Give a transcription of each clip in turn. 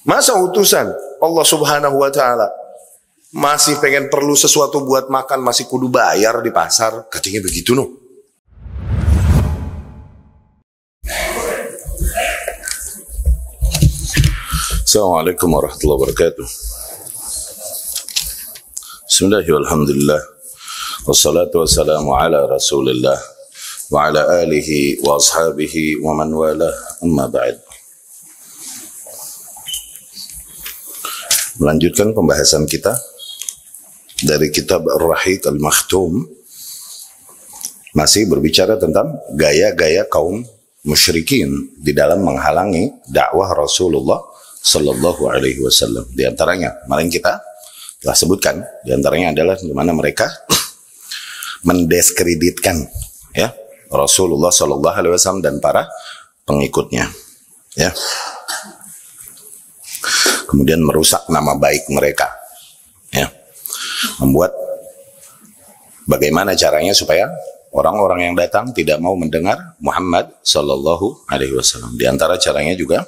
Masa utusan Allah Subhanahu wa Ta'ala masih pengen perlu sesuatu buat makan, masih kudu bayar di pasar? Katanya begitu noh. Assalamualaikum warahmatullahi wabarakatuh. Bismillahirrahmanirrahim. Alhamdulillah. Wassalatu wassalamu ala Rasulillah wa ala alihi wa ashabihi wa man wala, amma ba'd. Melanjutkan pembahasan kita dari kitab Ar-Rahiq Al-Makhtum, masih berbicara tentang gaya-gaya kaum musyrikin di dalam menghalangi dakwah Rasulullah Sallallahu Alaihi Wasallam. Di antaranya, kemarin kita telah sebutkan, di antaranya adalah di mana mereka mendiskreditkan ya Rasulullah Sallallahu Alaihi Wasallam dan para pengikutnya, ya. Kemudian merusak nama baik mereka, ya. Membuat bagaimana caranya supaya orang-orang yang datang tidak mau mendengar Muhammad Sallallahu Alaihi Wasallam. Di antara caranya juga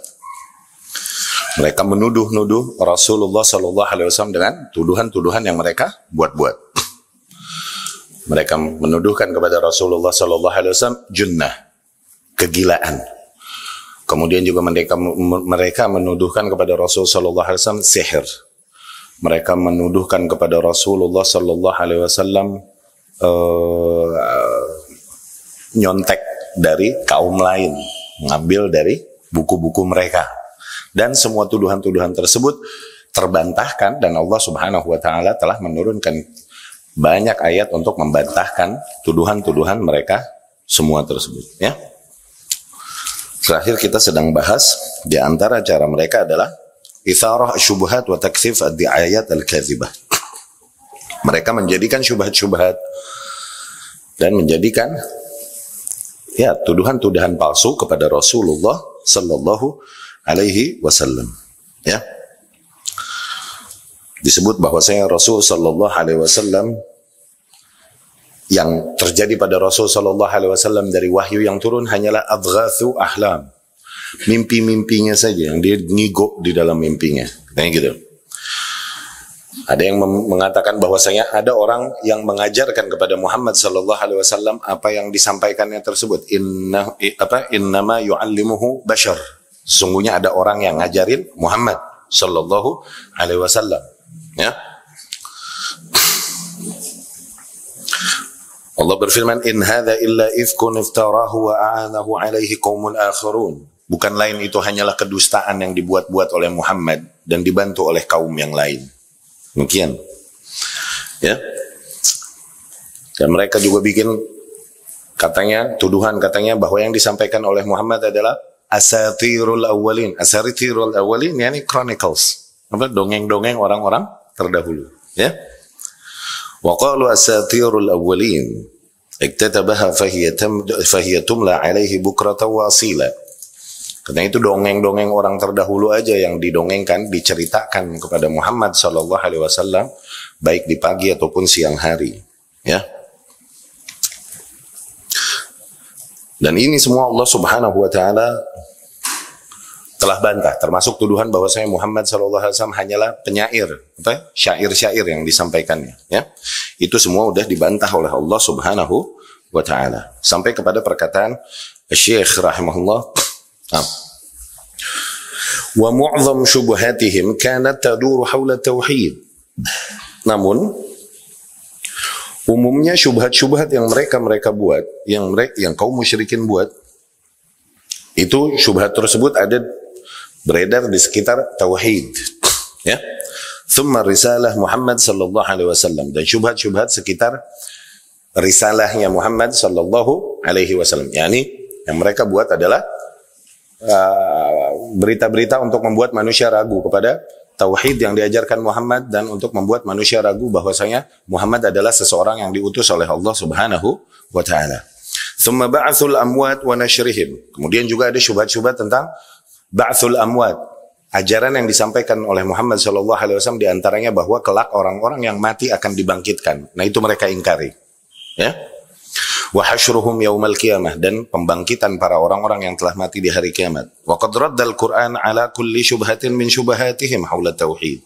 mereka menuduh-nuduh Rasulullah Sallallahu Alaihi Wasallam dengan tuduhan-tuduhan yang mereka buat-buat. Mereka menuduhkan kepada Rasulullah Sallallahu Alaihi Wasallam junnah, kegilaan. Kemudian juga mereka menuduhkan kepada Rasulullah Sallallahu Alaihi Wasallam sihir. Mereka menuduhkan kepada Rasulullah Sallallahu Alaihi Wasallam nyontek dari kaum lain, ngambil dari buku-buku mereka. Dan semua tuduhan-tuduhan tersebut terbantahkan, dan Allah Subhanahu wa Ta'ala telah menurunkan banyak ayat untuk membantahkan tuduhan-tuduhan mereka semua tersebut, ya. Terakhir kita sedang bahas di antara cara mereka adalah itharah syubhat wa takthif ad-di'ayat al-kadzibah. Mereka menjadikan syubhat-syubhat dan menjadikan ya tuduhan-tuduhan palsu kepada Rasulullah Sallallahu Alaihi Wasallam, ya. Disebut bahwasanya Rasul Sallallahu Alaihi Wasallam, yang terjadi pada Rasul Sallallahu Alaihi Wasallam dari wahyu yang turun hanyalah adghathu ahlam, mimpi-mimpinya saja yang dia ngigo di dalam mimpinya, kayak gitu. Ada yang mengatakan bahwasanya ada orang yang mengajarkan kepada Muhammad Sallallahu Alaihi Wasallam apa yang disampaikannya tersebut. Innama yu'allimuhu bashar. Sesungguhnya ada orang yang ngajarin Muhammad Sallallahu Alaihi Wasallam, ya. Allah berfirman, in hadza illa ifkun iftarahu wa a'anahu alaihi qaumun akharun. Bukan lain itu hanyalah kedustaan yang dibuat-buat oleh Muhammad dan dibantu oleh kaum yang lain. Demikian, ya. Dan mereka juga bikin tuduhan katanya bahwa yang disampaikan oleh Muhammad adalah asatirul awwalin. Asatirul awwalin yakni chronicles, dongeng-dongeng orang-orang terdahulu, ya. Wa qalu asatirul awwalin iktatabaha fahiya tumla alaihi bukratan wa asila. Karena itu dongeng-dongeng orang terdahulu aja yang didongengkan, diceritakan kepada Muhammad Sallallahu Alaihi Wasallam baik di pagi ataupun siang hari, ya. Dan ini semua Allah Subhanahu Wa Taala telah bantah, termasuk tuduhan bahwasanya Muhammad SAW hanyalah penyair, syair-syair yang disampaikannya, ya. Itu semua sudah dibantah oleh Allah Subhanahu wa Ta'ala, sampai kepada perkataan Syekh rahimahullah, wa mu'zam syubhatihim kanat taduru hawla tauhid. Namun umumnya syubhat-syubhat yang mereka buat, yang kaum musyrikin buat, itu syubhat tersebut beredar di sekitar tauhid, ya. Thumma risalah Muhammad Sallallahu Alaihi Wasallam, dan syubhat-syubhat sekitar risalahnya Muhammad Sallallahu Alaihi Wasallam. Yani yang mereka buat adalah berita-berita untuk membuat manusia ragu kepada tauhid yang diajarkan Muhammad, dan untuk membuat manusia ragu bahwasanya Muhammad adalah seseorang yang diutus oleh Allah Subhanahu wa Ta'ala. Thumma ba'athul amwat wa nashrihim. Kemudian juga ada syubhat-syubhat tentang ba'athul amwat, ajaran yang disampaikan oleh Muhammad Sallallahu Alaihi Wasallam diantaranya bahwa kelak orang-orang yang mati akan dibangkitkan. Nah, itu mereka ingkari, ya. wa hasyruhum yaumal qiyamah, dan pembangkitan para orang-orang yang telah mati di hari kiamat. Wa qad raddal Qur'an ala kulli syubhatin min syubhatihim haula tauhid.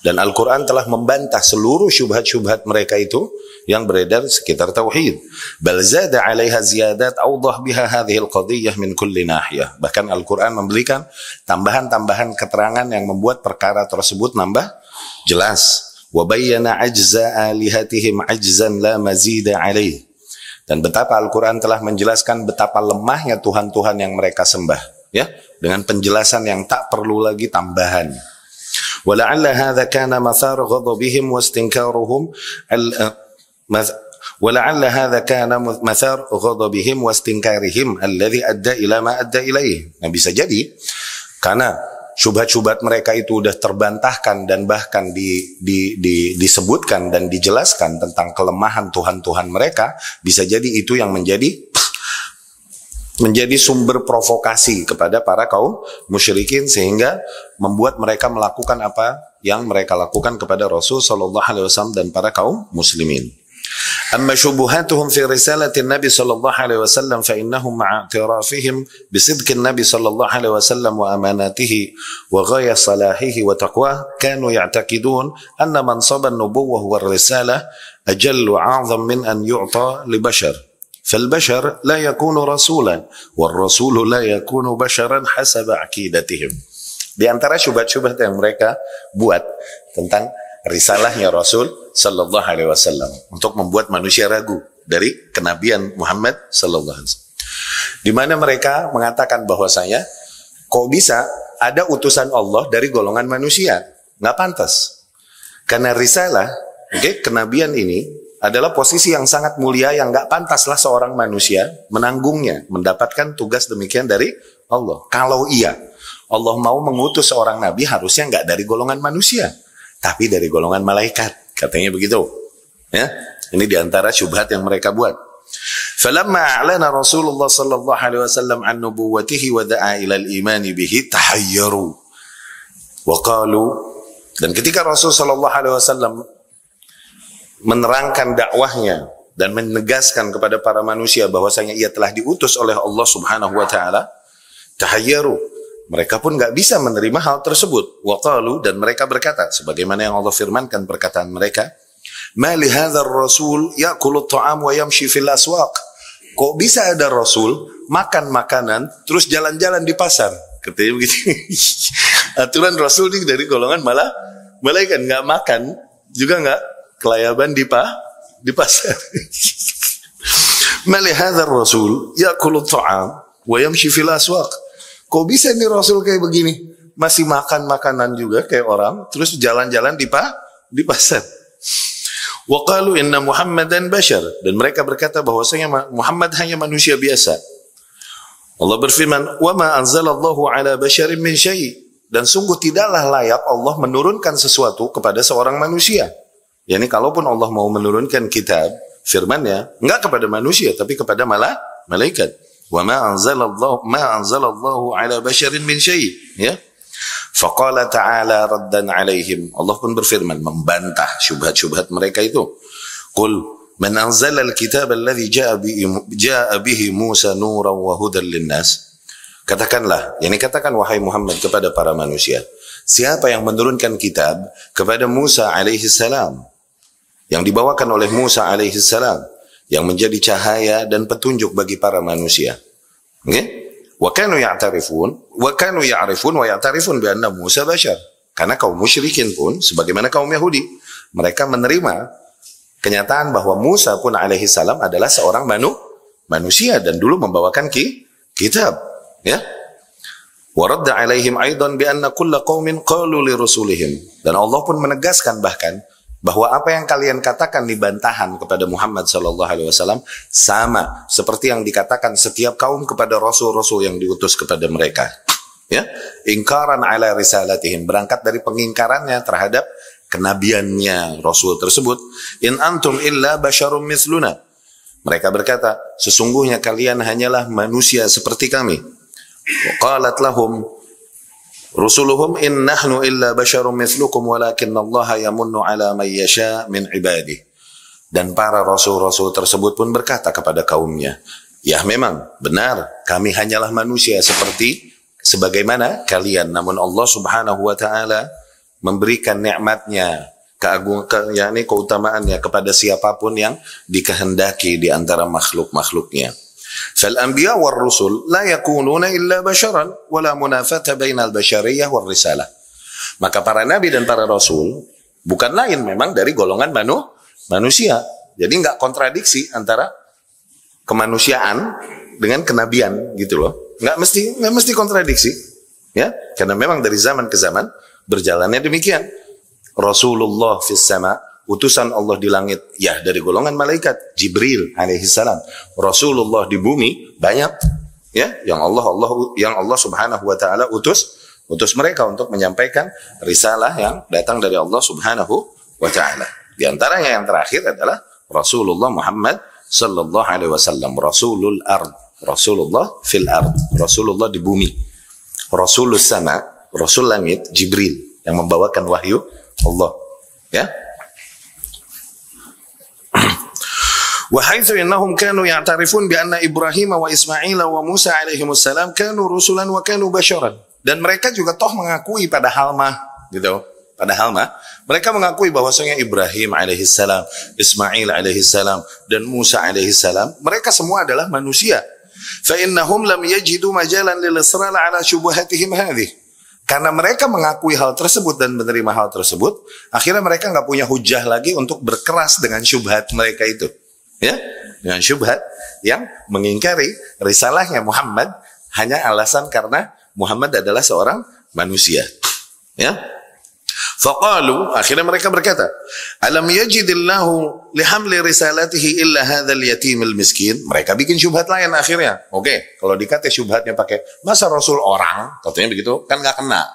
Dan Al-Quran telah membantah seluruh syubhat-syubhat mereka itu yang beredar sekitar tauhid. Bal zada 'alaiha ziyadat awdah biha hadhihi al-qadhiyyah min kulli nahiyah. Bahkan Al-Quran memberikan tambahan-tambahan keterangan yang membuat perkara tersebut nambah jelas. Wa bayyana ajza alihatihim ajzan la mazida 'alaih. Dan betapa Al-Quran telah menjelaskan betapa lemahnya Tuhan-Tuhan yang mereka sembah, ya, dengan penjelasan yang tak perlu lagi tambahan. ولعل هذا كان مثار غضبهم واستنكارهم ولعل هذا كان مثار غضبهم واستنكارهم الذي أدى إلى ما أدى إليه. Nah, bisa jadi karena syubhat-syubhat mereka itu sudah terbantahkan dan bahkan disebutkan dan dijelaskan tentang kelemahan Tuhan-Tuhan mereka, bisa jadi itu yang menjadi sumber provokasi kepada para kaum musyrikin sehingga membuat mereka melakukan apa yang mereka lakukan kepada Rasul sallallahu alaihi wasallam dan para kaum muslimin. Amma syubuhatuhum fi risalatin Nabi sallallahu alaihi wasallam fa innahum ma'a i'tirafihim bisidqin Nabi sallallahu alaihi wasallam wa amanatihi wa ghaya salahihi wa taqwah kanu ya'taqidun anna mansab an-nubuwwah war risalah ajallu 'azam min an yu'ta li bashar. فالبشر لا يكون رسولا والرسول لا يكون بشرا حسب عقيدتهم. Di antara syubhat-syubhat yang mereka buat tentang risalahnya Rasul sallallahu alaihi wasallam untuk membuat manusia ragu dari kenabian Muhammad sallallahu alaihi wasallam. Di mana mereka mengatakan bahwasanya kok bisa ada utusan Allah dari golongan manusia? Nggak pantas. Karena risalah, kenabian ini adalah posisi yang sangat mulia yang nggak pantaslah seorang manusia menanggungnya, mendapatkan tugas demikian dari Allah. Kalau iya, Allah mau mengutus seorang nabi harusnya nggak dari golongan manusia, tapi dari golongan malaikat, katanya begitu. Ya, ini diantara syubhat yang mereka buat. Falamma a'lana Rasulullah sallallahu alaihi wasallam an nubuwwatihi wa da'a ila al-iman bihi tahayyaru wa qalu, dan ketika Rasul sallallahu alaihi wasallam menerangkan dakwahnya dan menegaskan kepada para manusia bahwasanya ia telah diutus oleh Allah Subhanahu wa taala, tahayyaru, mereka pun nggak bisa menerima hal tersebut. Wa qalu, dan mereka berkata sebagaimana yang Allah firmankan perkataan mereka, ma li hadzal rasul ya'kulu at-ta'am wa yamshi fil aswaq. Kok bisa ada rasul makan makanan terus jalan-jalan di pasar? Katanya begitu. Aturan rasul ini dari golongan malah malaikat, nggak makan juga nggak kelayaban di pasar. Ma li hadzal rasul ya'kulu at-ta'am wa yamshi fil aswaq. Kok bisa nih rasul kayak begini? Masih makan makanan juga kayak orang, terus jalan-jalan di pasar. Wa qalu inna Muhammadan bashar, dan mereka berkata bahwasanya Muhammad hanya manusia biasa. Allah berfirman, wa ma anzalallahu ala basharin min syai', dan sungguh tidaklah layak Allah menurunkan sesuatu kepada seorang manusia. Yani kalaupun Allah mau menurunkan kitab, firman-Nya enggak kepada manusia tapi kepada malaikat. Wa ma anzalallahu ala basharin min syai', ya. Faqala ta'ala raddan alaihim, Allah pun berfirman membantah syubhat-syubhat mereka itu. Qul man anzala al-kitaba alladhi ja'a bihi Musa nuran wa hudan lin-nas. Katakanlah, yani katakan wahai Muhammad kepada para manusia, siapa yang menurunkan kitab kepada Musa alaihi salam, yang dibawakan oleh Musa alaihi salam, yang menjadi cahaya dan petunjuk bagi para manusia. Okay? Wa kanu ya'tarifun wa ya'tarifun bi anna Musa bashar. Karena kaum musyrikin pun sebagaimana kaum Yahudi, mereka menerima kenyataan bahwa Musa pun alaihi salam adalah seorang manusia dan dulu membawakan kitab, ya. Wa radda alaihim aidan bi anna kulla qaumin qalu li rusulihim, dan Allah pun menegaskan bahkan bahwa apa yang kalian katakan di bantahan kepada Muhammad sallallahu alaihi wasallam sama seperti yang dikatakan setiap kaum kepada rasul-rasul yang diutus kepada mereka. Ya, ingkaran ala risalatihim, berangkat dari pengingkarannya terhadap kenabiannya rasul tersebut. In antum illa basyarum misluna. Mereka berkata, sesungguhnya kalian hanyalah manusia seperti kami. Wa qalat lahum rusuluhum in nahnu illa basyarum mithlukum walakinna Allah yamunnu ala man yasha min ibadihi. Dan para rasul-rasul tersebut pun berkata kepada kaumnya, ya memang benar, kami hanyalah manusia sebagaimana kalian, namun Allah Subhanahu wa taala memberikan nikmatnya, keutamaannya kepada siapapun yang dikehendaki di antara makhluk-makhluknya. Fal anbiya war rusul la yakununa illa basharan wala munafata bainal bashariyah war risalah. Maka para nabi dan para rasul bukan lain memang dari golongan manusia. Jadi enggak kontradiksi antara kemanusiaan dengan kenabian gitu loh. Enggak mesti kontradiksi, ya. Karena memang dari zaman ke zaman berjalannya demikian. Rasulullah fis sama, utusan Allah di langit, ya dari golongan malaikat Jibril alaihissalam. Rasulullah di bumi banyak, ya, yang Allah Subhanahu wa taala utus mereka untuk menyampaikan risalah yang datang dari Allah Subhanahu wa taala. Di antaranya yang terakhir adalah Rasulullah Muhammad sallallahu alaihi wasallam, Rasulul ard, Rasulullah fil ard, Rasulullah di bumi. Rasulus sama, Rasul langit Jibril yang membawakan wahyu Allah, ya. Wa haitsu innahum kanu ya'tarifun bi anna Ibrahim wa Ismail wa Musa alaihimussalam kanu rusulan wa kanu basyaran. Dan mereka juga toh mengakui padahal mereka mengakui bahwasanya Ibrahim alaihissalam, Ismail alaihissalam dan Musa alaihissalam mereka semua adalah manusia. Fa innahum lam yajidu majalan lil israr ala syubhatihim hadhihi. Karena mereka mengakui hal tersebut dan menerima hal tersebut, akhirnya mereka nggak punya hujah lagi untuk berkeras dengan syubhat mereka itu, ya, dengan syubhat yang mengingkari risalahnya Muhammad hanya alasan karena Muhammad adalah seorang manusia, ya. Faqalu, akhirnya mereka berkata, alam yajidillahu lihamli risalatihi illa hadzal yatimil miskin. Mereka bikin syubhat lain akhirnya. Oke, kalau dikata syubhatnya pakai masa Rasul orang, katanya begitu, kan nggak kena.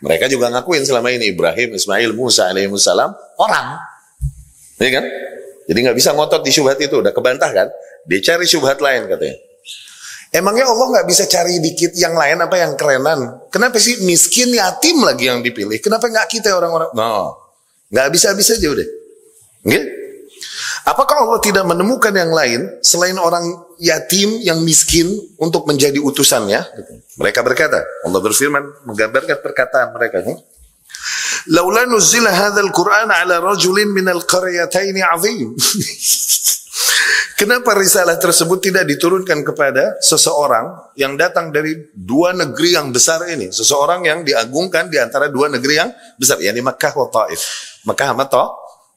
Mereka juga ngakuin selama ini Ibrahim, Ismail, Musa alaihissalam orang, ya kan? Jadi nggak bisa ngotot di syubhat itu, udah kebantah kan? Dia cari syubhat lain katanya. Emangnya Allah nggak bisa cari dikit yang lain apa yang kerenan? Kenapa sih miskin yatim lagi yang dipilih? Kenapa nggak kita orang-orang? No, nggak bisa aja udah. Okay? Apakah Allah tidak menemukan yang lain selain orang yatim yang miskin untuk menjadi utusannya? Mereka berkata, Allah berfirman menggambarkan perkataan mereka. Laula nuzila hadzal Qur'an ala rajulin minal qaryataini 'azim. Kenapa risalah tersebut tidak diturunkan kepada seseorang yang datang dari dua negeri yang besar ini? Seseorang yang diagungkan di antara dua negeri yang besar, yakni Makkah wa Taif. Makkah sama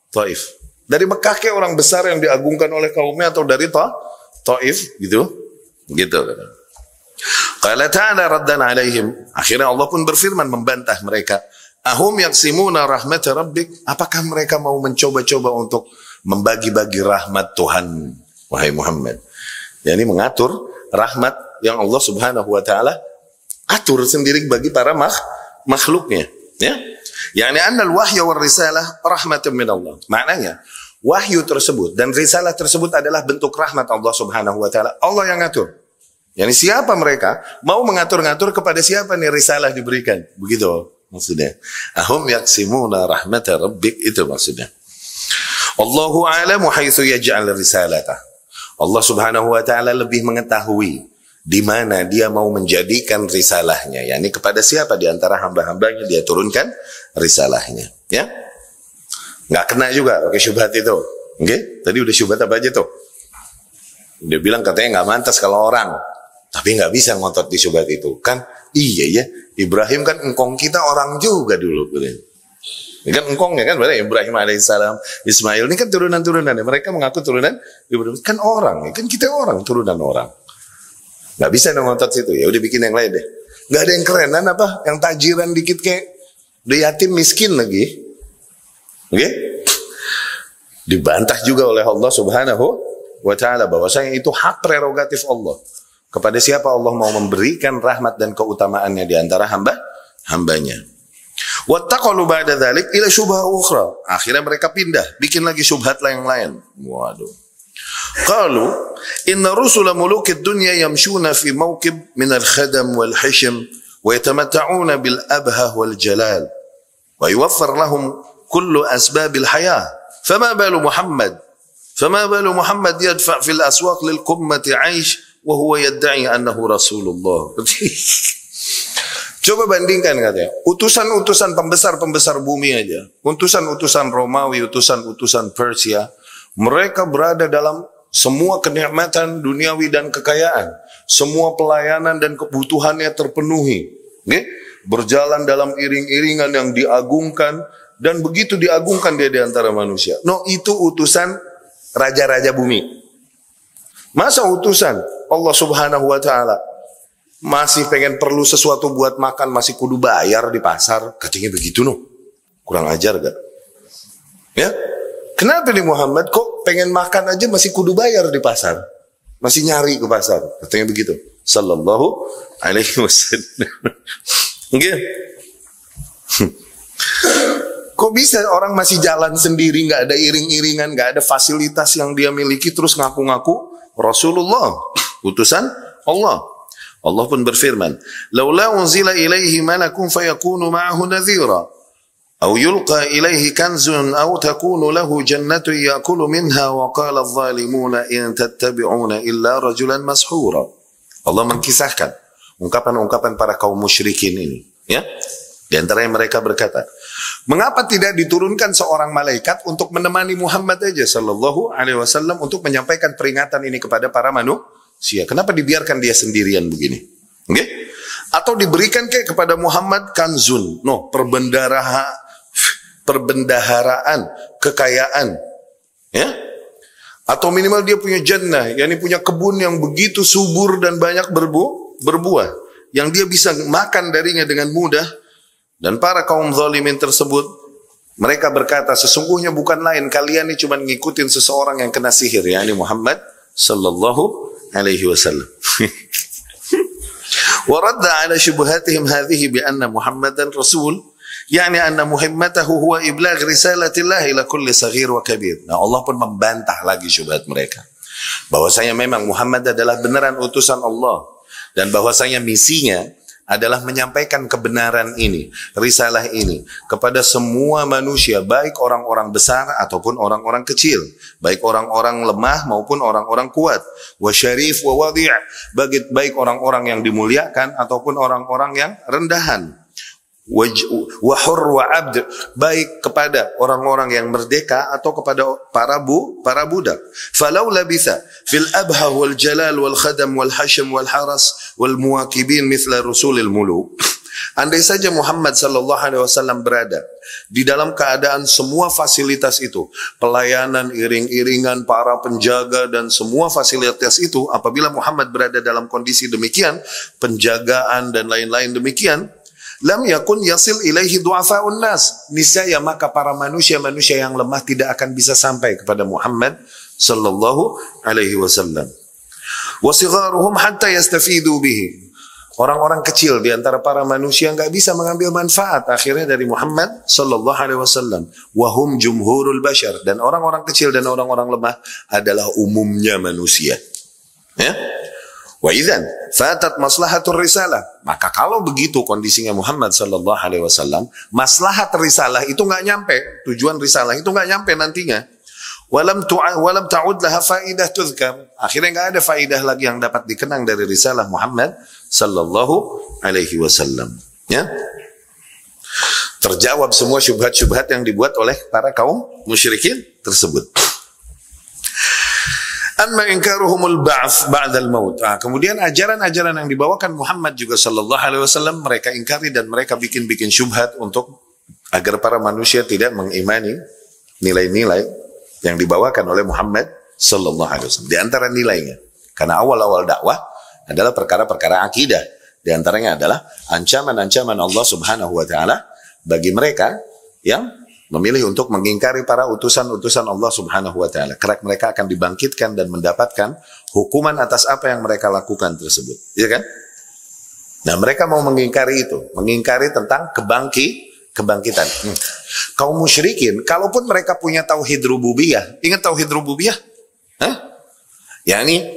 Taif. Dari Makkah ke orang besar yang diagungkan oleh kaumnya atau dari Taif gitu. Qala ta'ala raddan alaihim. Akhirnya Allah pun berfirman membantah mereka. Ahum yaqsimuna rahmat rabbik. Apakah mereka mau mencoba-coba untuk membagi-bagi rahmat Tuhan? Wahai Muhammad, yakni mengatur rahmat yang Allah Subhanahu wa taala atur sendiri bagi para makhluknya, ya. Yakni annal wahya war risalah rahmatun min Allah. Maknanya wahyu tersebut dan risalah tersebut adalah bentuk rahmat Allah Subhanahu wa taala. Allah yang ngatur. Yakni siapa mereka mau mengatur-ngatur kepada siapa nih risalah diberikan. Begitu maksudnya. Ahum yaqsimuna rahmat rabbik, itu maksudnya. Allahu a'lamu haitsu yaj'al risalata. Allah Subhanahu wa taala lebih mengetahui di mana dia mau menjadikan risalahnya, yakni kepada siapa di antara hamba-hambanya dia turunkan risalahnya, ya. Nggak kena juga pakai syubhat itu. Oke? Tadi udah syubhat apa aja tuh? Dia bilang katanya nggak mantas kalau orang, tapi nggak bisa ngotot di syubhat itu. Kan iya ya, Ibrahim kan engkong kita orang juga dulu. Ini kan engkongnya kan, berarti Ibrahim alaihissalam, Ismail ini kan turunan-turunan. Mereka mengaku turunan Ibrahim, kan orang, kan kita orang, turunan orang. Nggak bisa ngotot situ, ya udah bikin yang lain deh. Nggak ada yang kerenan apa, yang tajiran dikit kayak udah yatim miskin lagi. Oke? Dibantah juga oleh Allah Subhanahu wa taala bahwasanya itu hak prerogatif Allah. Kepada siapa Allah mau memberikan rahmat dan keutamaannya di antara hambanya. Wattaqalu ba'da dzalik ila syubhah ukhra. Akhirnya mereka pindah, bikin lagi syubhat lain. Waduh. Qalu inna rusula mulukid dunya yamshuna fi mawqib min al-khadam wal hisham wa yatamatta'una bil abhah wal jalal wa yuwaffar lahum kullu asbab al-hayah. Fama balu Muhammad Fama balu Muhammad yadfa' fil aswaq lil qummati 'aish wa huwa yadda'i annahu Rasulullah. Coba bandingkan katanya, utusan-utusan pembesar-pembesar bumi aja, utusan-utusan Romawi, utusan-utusan Persia, mereka berada dalam semua kenikmatan duniawi dan kekayaan, semua pelayanan dan kebutuhannya terpenuhi, okay? Berjalan dalam iring-iringan yang diagungkan, dan begitu diagungkan dia di antara manusia. No, itu utusan raja-raja bumi. Masa utusan Allah Subhanahu wa Ta'ala masih pengen perlu sesuatu buat makan, masih kudu bayar di pasar? Katanya begitu, no. Kurang ajar gak? Ya, kenapa nih Muhammad kok pengen makan aja masih kudu bayar di pasar, masih nyari ke pasar? Katanya begitu, sallallahu alaihi wasallam. Oke. Kok bisa orang masih jalan sendiri, nggak ada iring-iringan, nggak ada fasilitas yang dia miliki, terus ngaku-ngaku Rasulullah, utusan Allah. Allah pun berfirman, "Laula unzila ilaihi malakun fayakunu ma'ahu nadhira, aw yulqa ilaihi kanzun aw takunu lahu jannatu ya'kulu minha wa qala adh-dhalimuna in tattabi'una illa rajulan mashura." Allah mengisahkan ungkapan-ungkapan para kaum musyrikin ini, ya. Di antaranya mereka berkata, mengapa tidak diturunkan seorang malaikat untuk menemani Muhammad aja sallallahu alaihi wasallam untuk menyampaikan peringatan ini kepada para manusia? Kenapa dibiarkan dia sendirian begini? Okay? Atau diberikan kayak kepada Muhammad kanzun, no, perbendaharaan, kekayaan, ya? Atau minimal dia punya jannah, yakni punya kebun yang begitu subur dan banyak berbuah, yang dia bisa makan darinya dengan mudah. Dan para kaum zalimin tersebut, mereka berkata, sesungguhnya bukan lain, kalian ini cuma ngikutin seseorang yang kena sihir, yakni Muhammad sallallahu alaihi wasallam. Wa radda ala syubhatihim hadhihi bi anna Muhammadan rasul, yakni anna muhimmatahu huwa iblagh risalatillah ila kulli saghir wa kabir. Nah, Allah pun membantah lagi syubhat mereka, bahwasanya memang Muhammad adalah beneran utusan Allah, dan bahwasanya misinya adalah menyampaikan kebenaran ini, risalah ini kepada semua manusia, baik orang-orang besar ataupun orang-orang kecil, baik orang-orang lemah maupun orang-orang kuat, wa syarif wa wadi', baik orang-orang yang dimuliakan ataupun orang-orang yang rendahan, wa hur wa abd, baik kepada orang-orang yang merdeka atau kepada para budak. Falau labitha fil abha wal jalal wal khadam wal hasham wal haras wal muwakibin mithla rusulil muluk. Andai saja Muhammad sallallahu alaihi wasallam berada di dalam keadaan semua fasilitas itu, pelayanan, iring-iringan, para penjaga dan semua fasilitas itu, apabila Muhammad berada dalam kondisi demikian, penjagaan dan lain-lain demikian, lam yakun yasil ilaihi du'afa'un nas, niscaya maka para manusia-manusia yang lemah tidak akan bisa sampai kepada Muhammad sallallahu alaihi wasallam. Wa sigharuhum hatta yastafidu bihi, orang-orang kecil di antara para manusia enggak bisa mengambil manfaat akhirnya dari Muhammad sallallahu alaihi wasallam. Wa hum jumhurul bashar, dan orang-orang kecil dan orang-orang lemah adalah umumnya manusia, ya. Wa idzan fatat maslahatur risalah, maka kalau begitu kondisinya Muhammad sallallahu alaihi wasallam, maslahat risalah itu enggak nyampe, tujuan risalah itu enggak nyampe nantinya. Walam ta'ud laha faidah tuzkar, akhirnya enggak ada faidah lagi yang dapat dikenang dari risalah Muhammad sallallahu alaihi wasallam, ya. Terjawab semua syubhat-syubhat yang dibuat oleh para kaum musyrikin tersebut. Amma inkaruhumul ba'ats ba'dal maut. Kemudian ajaran-ajaran yang dibawakan Muhammad juga sallallahu alaihi wasallam mereka ingkari dan mereka bikin-bikin syubhat untuk agar para manusia tidak mengimani nilai-nilai yang dibawakan oleh Muhammad sallallahu alaihi wasallam. Di antara nilainya, karena awal-awal dakwah adalah perkara-perkara akidah. Di antaranya adalah ancaman-ancaman Allah Subhanahu wa taala bagi mereka yang memilih untuk mengingkari para utusan-utusan Allah Subhanahu wa taala. Karena mereka akan dibangkitkan dan mendapatkan hukuman atas apa yang mereka lakukan tersebut, ya kan? Nah, mereka mau mengingkari itu, mengingkari tentang kebangkitan. Kaum musyrikin, kalaupun mereka punya tauhid rububiyah, ingat tauhid rububiyah? Yani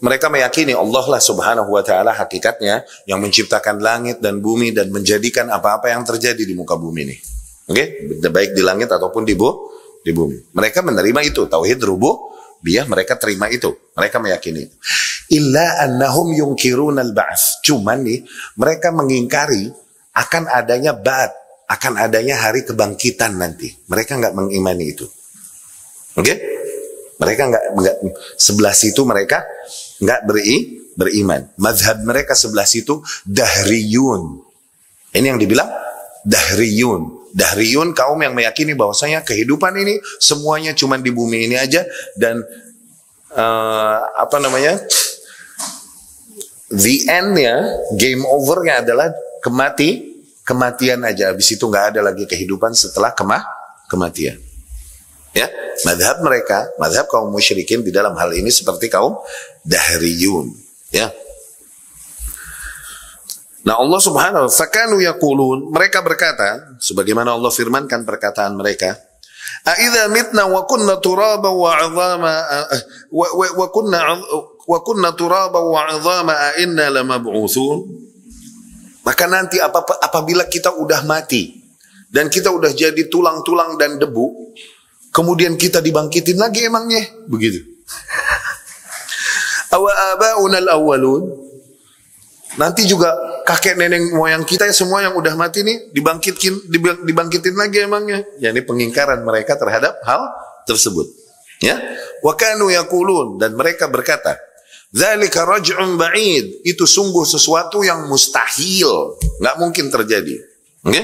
mereka meyakini Allah lah Subhanahu wa taala hakikatnya yang menciptakan langit dan bumi dan menjadikan apa-apa yang terjadi di muka bumi ini. Oke, baik di langit ataupun di bumi. Mereka menerima itu tauhid biar mereka terima itu. Mereka meyakini itu. Illa annahum yunkiruna al-ba'ats. Cuman nih, mereka mengingkari akan adanya ba'ats, akan adanya hari kebangkitan nanti. Mereka nggak mengimani itu. Oke? Mereka nggak sebelah situ mereka nggak beriman. Mazhab mereka sebelah situ dahriyun. Ini yang dibilang dahriyun. Dahriyun kaum yang meyakini bahwasanya kehidupan ini semuanya cuma di bumi ini aja dan the end-nya, game over-nya adalah kematian aja. Habis itu nggak ada lagi kehidupan setelah kematian. Ya, mazhab mereka, mazhab kaum musyrikin di dalam hal ini seperti kaum dahriyun. Ya. Nah Allah subhanahu wa ta'ala, fakanu yaqulun, mereka berkata, sebagaimana Allah firmankan perkataan mereka, "Aidza mitna wa kunna turaba wa 'idhama wa kunna turaba wa 'idhama a inna lamab'utsun?" Maka nanti apabila kita udah mati dan kita udah jadi tulang-tulang dan debu, kemudian kita dibangkitin lagi emangnya? Begitu. Awa aba'una al-awwalun. Nanti juga kakek nenek moyang kita semua yang udah mati nih dibangkitin lagi emangnya? Ya, ini pengingkaran mereka terhadap hal tersebut. Ya, wa kanu yaqulun, dan mereka berkata, "Dzalika raj'un ba'id." Itu sungguh sesuatu yang mustahil, nggak mungkin terjadi. Oke?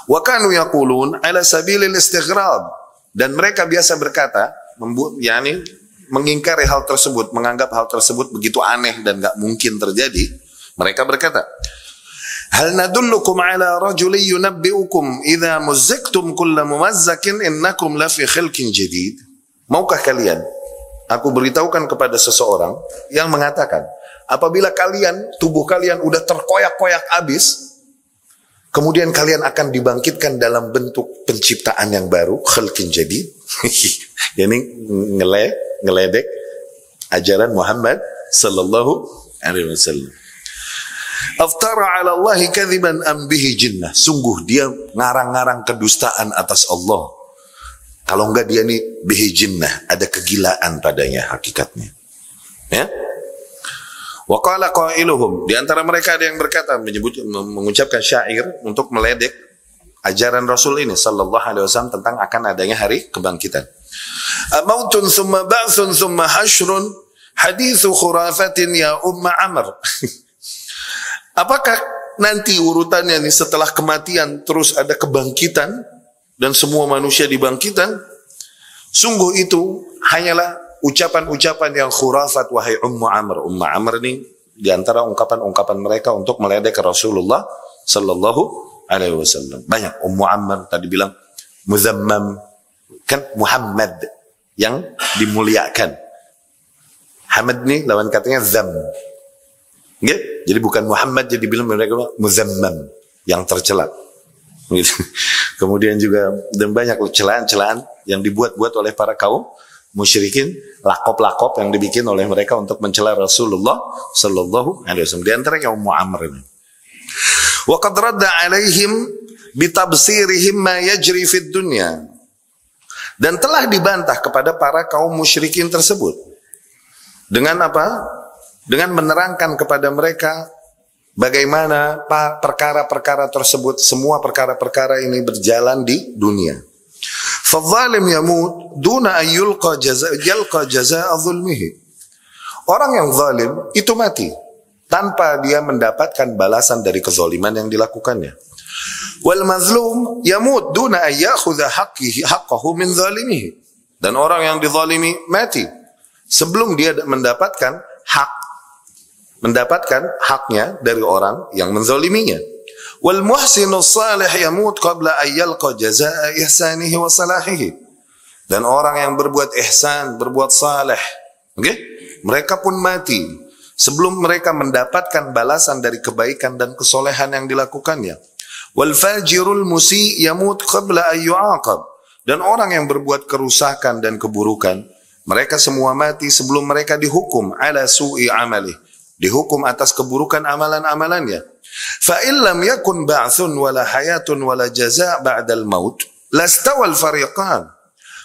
Wa kanu yaqulun ala sabilil istighrab, dan mereka biasa berkata, mengingkari hal tersebut, menganggap hal tersebut begitu aneh dan nggak mungkin terjadi. Mereka berkata, "Hal nadullukum ala rajulin yunabbi'ukum idza muzzaqtum kulla mumazzakin innakum lafi khalqin jadid?" Maukah kalian aku beritahukan kepada seseorang yang mengatakan, apabila tubuh kalian udah terkoyak-koyak habis, kemudian kalian akan dibangkitkan dalam bentuk penciptaan yang baru, khalqin jadid. Ini ngeledek ajaran Muhammad sallallahu alaihi wasallam. Aftara 'ala Allahi kadziban am bihi jinnah. Sungguh dia ngarang-ngarang kedustaan atas Allah. Kalau enggak dia nih bihi jinnah, ada kegilaan padanya hakikatnya. Ya? Wa qala qailuhum, di antara mereka ada yang berkata, mengucapkan syair untuk meledek ajaran Rasul ini sallallahu alaihi wasallam tentang akan adanya hari kebangkitan. Amautun summa ba'sun summa hashrun haditsu khurafatin ya umma Amr. Apakah nanti urutannya nih setelah kematian terus ada kebangkitan dan semua manusia dibangkitan? Sungguh itu hanyalah ucapan-ucapan yang khurafat, wahai Ummu Amr. Ummu Amr ini diantara ungkapan-ungkapan mereka untuk meledek Rasulullah sallallahu alaihi wasallam. Banyak. Ummu Amr tadi bilang muzammam, kan Muhammad yang dimuliakan. Hamad nih lawan katanya zam. Ya? Jadi bukan Muhammad, jadi bilang mereka muzammam, yang tercela. Kemudian juga dan banyak celaan-celaan yang dibuat-buat oleh para kaum musyrikin, lakop-lakop yang dibikin oleh mereka untuk mencela Rasulullah sallallahu alaihi wasallam. Di antaranya Ummu Amr ini. Wa qad radda alaihim bitabsirihim ma yajri fid dunya. Dan telah dibantah kepada para kaum musyrikin tersebut. Dengan apa? Dengan menerangkan kepada mereka bagaimana perkara-perkara tersebut, semua perkara-perkara ini berjalan di dunia. Fadzalim yamut duna ayyulqa jazaa'a zulmihi. Orang yang zalim itu mati tanpa dia mendapatkan balasan dari kezaliman yang dilakukannya. Wal mazlum yamut duna ayyakhudha haqqahu min zalimihi. Dan orang yang dizalimi mati sebelum dia mendapatkan haknya dari orang yang menzaliminya. Wal muhsinus salih yamut qabla an yalqa jazaa'a ihsanihi wa salahihi. Dan orang yang berbuat ihsan, berbuat saleh, mereka pun mati sebelum mereka mendapatkan balasan dari kebaikan dan kesolehan yang dilakukannya. Wal fajirul musi yamut qabla an yu'aqab. Dan orang yang berbuat kerusakan dan keburukan, mereka semua mati sebelum mereka dihukum ala su'i amalih, dihukum atas keburukan amalan-amalannya. Fa illam yakun ba'thun wala hayatun wala jazaa' ba'dal maut lastawal fariqan.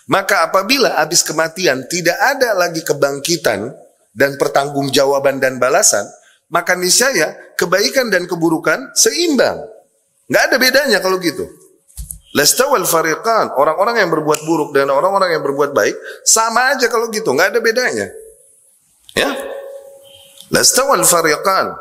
Maka apabila habis kematian tidak ada lagi kebangkitan dan pertanggungjawaban dan balasan, maka niscaya kebaikan dan keburukan seimbang. Nggak ada bedanya kalau gitu. Lastawal fariqan, orang-orang yang berbuat buruk dan orang-orang yang berbuat baik sama aja kalau gitu, nggak ada bedanya. Ya, lastawal fariqan.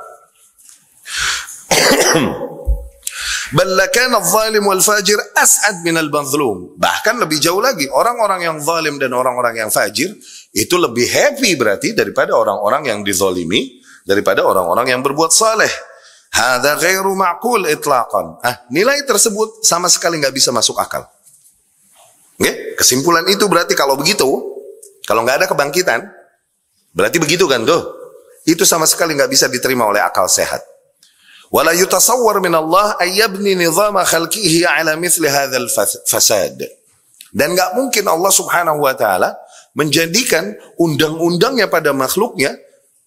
Bal lakana adh-dhalim wal fajir as'ad min al-mazlum. Bahkan lebih jauh lagi, orang-orang yang zalim dan orang-orang yang fajir itu lebih happy berarti daripada orang-orang yang dizalimi, daripada orang-orang yang berbuat saleh. Hadza ghairu ma'qul itlaqan. Nilai tersebut sama sekali nggak bisa masuk akal. Oke? Kesimpulan itu berarti kalau begitu, kalau nggak ada kebangkitan, berarti begitu kan tuh? Itu sama sekali nggak bisa diterima oleh akal sehat. Wala yutasawwar min Allah ay yabni nizama khalqihi ala mithli hadzal fasad. Dan enggak mungkin Allah Subhanahu wa taala menjadikan undang-undangnya pada makhluknya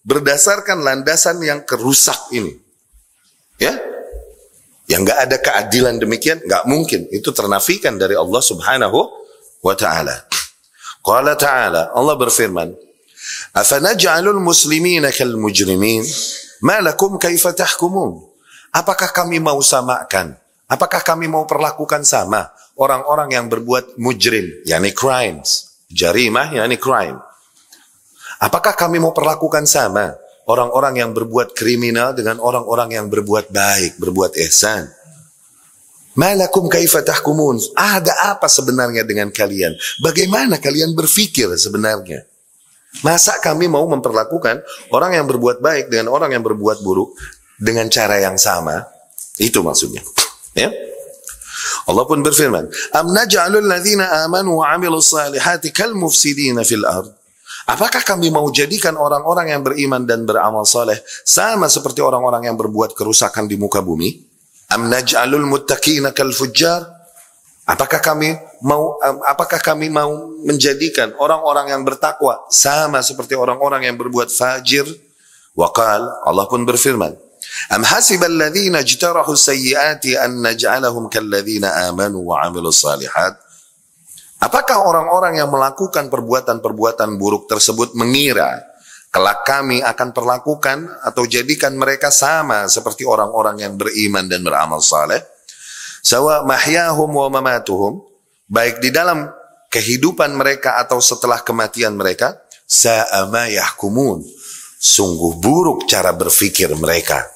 berdasarkan landasan yang kerusak ini. Ya? Yang enggak ada keadilan demikian, enggak mungkin. Itu ternafikan dari Allah Subhanahu wa taala. Qala ta'ala, Allah berfirman, "Afanaj'alul muslimina kal mujrimin? Ma lakum kaifa tahkumun?" Apakah kami mau samakan? Apakah kami mau perlakukan sama orang-orang yang berbuat mujrim, yakni crimes, jarimah, yakni crime? Apakah kami mau perlakukan sama orang-orang yang berbuat kriminal dengan orang-orang yang berbuat baik, berbuat ihsan? Malakum kaifa tahkumun? Ada apa sebenarnya dengan kalian? Bagaimana kalian berfikir sebenarnya? Masa kami mau memperlakukan orang yang berbuat baik dengan orang yang berbuat buruk dengan cara yang sama? Itu maksudnya. Ya. Allah pun berfirman, "Am naj'alul ladzina amanu wa 'amilus salihati kal mufsidina fil ard?" Apakah kami mau jadikan orang-orang yang beriman dan beramal saleh sama seperti orang-orang yang berbuat kerusakan di muka bumi? Am naj'alul muttaqina kal fujjar? Apakah kami mau menjadikan orang-orang yang bertakwa sama seperti orang-orang yang berbuat fajir? Waqal, Allah pun berfirman, "Am hasibal ladzina ijtarahu sayyiati an naj'alahum kal ladzina amanu wa 'amilus salihat?" Apakah orang-orang yang melakukan perbuatan-perbuatan buruk tersebut mengira kelak kami akan perlakukan atau jadikan mereka sama seperti orang-orang yang beriman dan beramal saleh? Sawa mahyahum wa mamatuhum, baik di dalam kehidupan mereka atau setelah kematian mereka, sa'a ma yahkumun. Sungguh buruk cara berfikir mereka.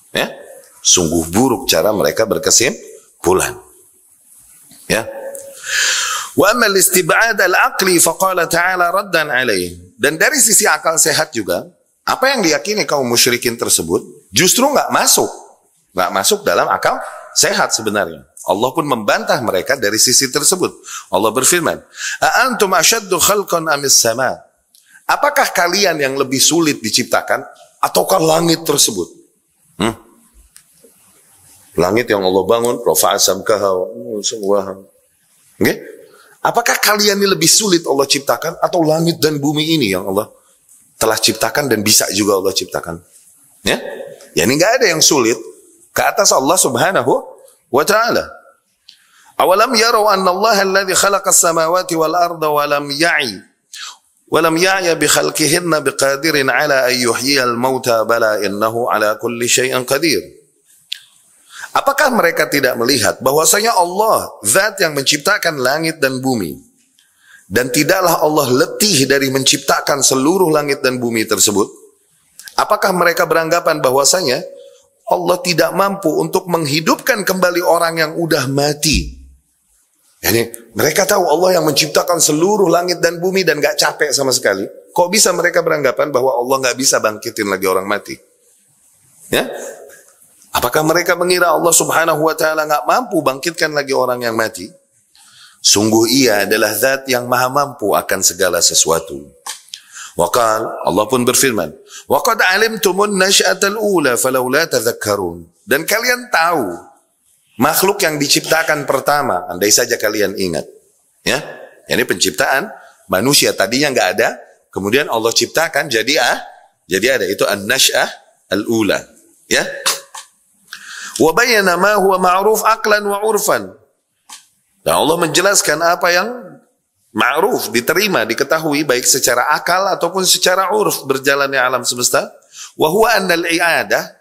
Ya? Sungguh buruk cara mereka berkesimpulan. Ya. Wa amma al-istib'ad al-aqli faqala ta'ala raddan alaih. Dan dari sisi akal sehat juga, apa yang diyakini kaum musyrikin tersebut justru nggak masuk dalam akal sehat sebenarnya. Allah pun membantah mereka dari sisi tersebut. Allah berfirman, "A antum ashaddu khalqan amis sama?" Apakah kalian yang lebih sulit diciptakan ataukah langit tersebut? Langit yang Allah bangun, rafa'a samkaha wa okay? Apakah kalian ini lebih sulit Allah ciptakan atau langit dan bumi ini yang Allah telah ciptakan dan bisa juga Allah ciptakan? Ya? Yani enggak ada yang sulit ke atas Allah Subhanahu wa taala. Awalam yarau anna Allah alladhi khalaqa as-samawati wal arda wa lam ya'ya bi khalqihinna biqadirin ala an yuhyiya al-mauta bala innahu ala kulli syai'in qadir. Apakah mereka tidak melihat bahwasanya Allah zat yang menciptakan langit dan bumi, dan tidaklah Allah letih dari menciptakan seluruh langit dan bumi tersebut? Apakah mereka beranggapan bahwasanya Allah tidak mampu untuk menghidupkan kembali orang yang udah mati? Yani, mereka tahu Allah yang menciptakan seluruh langit dan bumi dan gak capek sama sekali. Kok bisa mereka beranggapan bahwa Allah gak bisa bangkitin lagi orang mati? Ya? Apakah mereka mengira Allah Subhanahu wa taala gak mampu bangkitkan lagi orang yang mati? Sungguh ia adalah zat yang maha mampu akan segala sesuatu. Waqal, Allah pun berfirman, "Wa qad 'alimtumun nash'atal ula falawla tadhakkarun." Dan kalian tahu makhluk yang diciptakan pertama, andai saja kalian ingat. Ya, ini penciptaan manusia tadinya nggak ada, kemudian Allah ciptakan jadi ada, itu an-nash'ah al-ula. Ya. Wa bayyana ma huwa ma'ruf aqlan wa 'urfan. Dan Allah menjelaskan apa yang ma'ruf, diterima, diketahui baik secara akal ataupun secara urf berjalannya alam semesta. Wa huwa annal i'adah,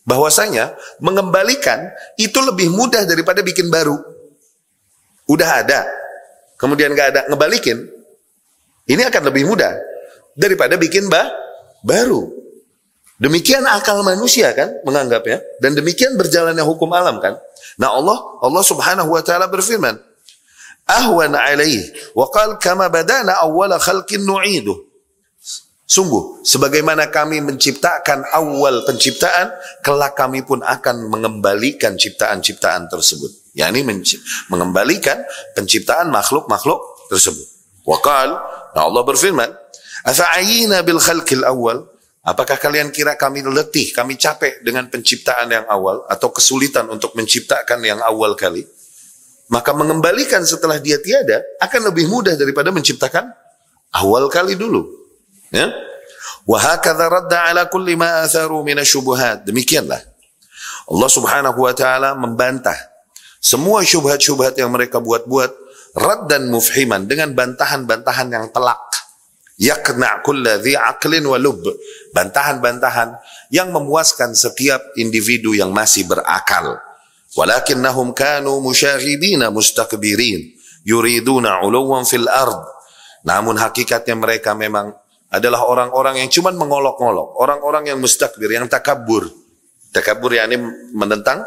bahwasanya mengembalikan itu lebih mudah daripada bikin baru. Udah ada, kemudian nggak ada, ngebalikin, ini akan lebih mudah daripada bikin baru. Demikian akal manusia kan menganggapnya, dan demikian berjalannya hukum alam kan. Nah Allah subhanahu wa ta'ala berfirman, ahwan alaihi wa qal kama badana awwala khalqin nu'iduh. Sungguh, sebagaimana kami menciptakan awal penciptaan, kelak kami pun akan mengembalikan ciptaan-ciptaan tersebut. Yani mengembalikan penciptaan makhluk-makhluk tersebut. Waqal, nah Allah berfirman, afa'ayina bil khalqil awal, apakah kalian kira kami letih, kami capek dengan penciptaan yang awal, atau kesulitan untuk menciptakan yang awal kali? Maka mengembalikan setelah dia tiada akan lebih mudah daripada menciptakan awal kali dulu. Ya, wa hakadha radda ala kulli ma atharu min asyubuhat. Demikianlah Allah Subhanahu wa taala membantah semua syubhat-syubhat yang mereka buat-buat, raddan mufhiman, dengan bantahan-bantahan yang telak. Yaqna' kulla dhi aqlin wa lub, bantahan-bantahan yang memuaskan setiap individu yang masih berakal. Walakinnahum kanu musyaghibina mustakbirin yuriduna 'uluwan fil ard. Namun hakikatnya mereka memang adalah orang-orang yang cuma mengolok-ngolok, orang-orang yang mustakbir, yang takabur. Takabur yakni menentang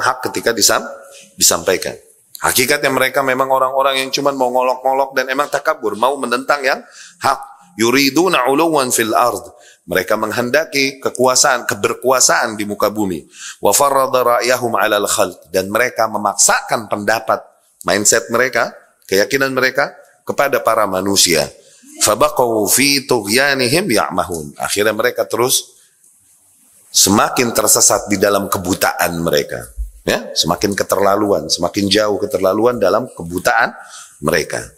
hak ketika disampaikan. Hakikatnya mereka memang orang-orang yang cuma mau ngolok-ngolok dan emang takabur, mau menentang yang hak. Yuriduna 'uluwan fil ard. Mereka menghendaki keberkuasaan di muka bumi. Wa farrada ra'yahum 'alal khalq, dan mereka memaksakan pendapat, mindset mereka, keyakinan mereka kepada para manusia. Fabaqaw fi tughyanihim ya'mahun. Akhirnya mereka terus semakin tersesat di dalam kebutaan mereka. Ya, semakin keterlaluan, semakin jauh keterlaluan dalam kebutaan mereka.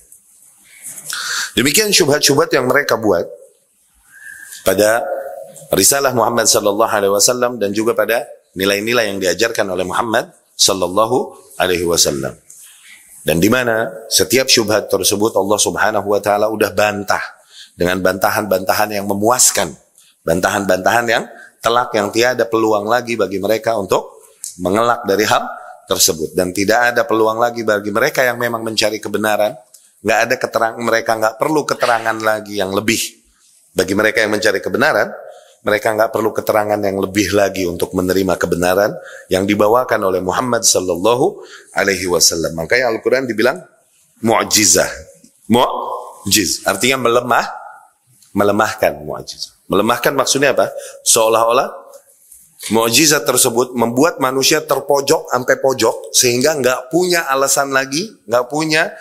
Demikian syubhat-syubhat yang mereka buat pada risalah Muhammad sallallahu alaihi wasallam dan juga pada nilai-nilai yang diajarkan oleh Muhammad sallallahu alaihi wasallam. Dan di mana setiap syubhat tersebut Allah Subhanahu wa taala udah bantah dengan bantahan-bantahan yang memuaskan, bantahan-bantahan yang telak, yang tiada peluang lagi bagi mereka untuk mengelak dari hal tersebut, dan tidak ada peluang lagi bagi mereka yang memang mencari kebenaran. Nggak ada keterangan, mereka nggak perlu keterangan lagi yang lebih. Bagi mereka yang mencari kebenaran, mereka nggak perlu keterangan yang lebih lagi untuk menerima kebenaran yang dibawakan oleh Muhammad sallallahu alaihi wasallam. Makanya Al-Quran dibilang mu'jizah. Mu'jiz artinya melemahkan mu'jizah. Melemahkan maksudnya apa? Seolah-olah mu'jizat tersebut membuat manusia terpojok sampai pojok sehingga nggak punya alasan lagi, nggak punya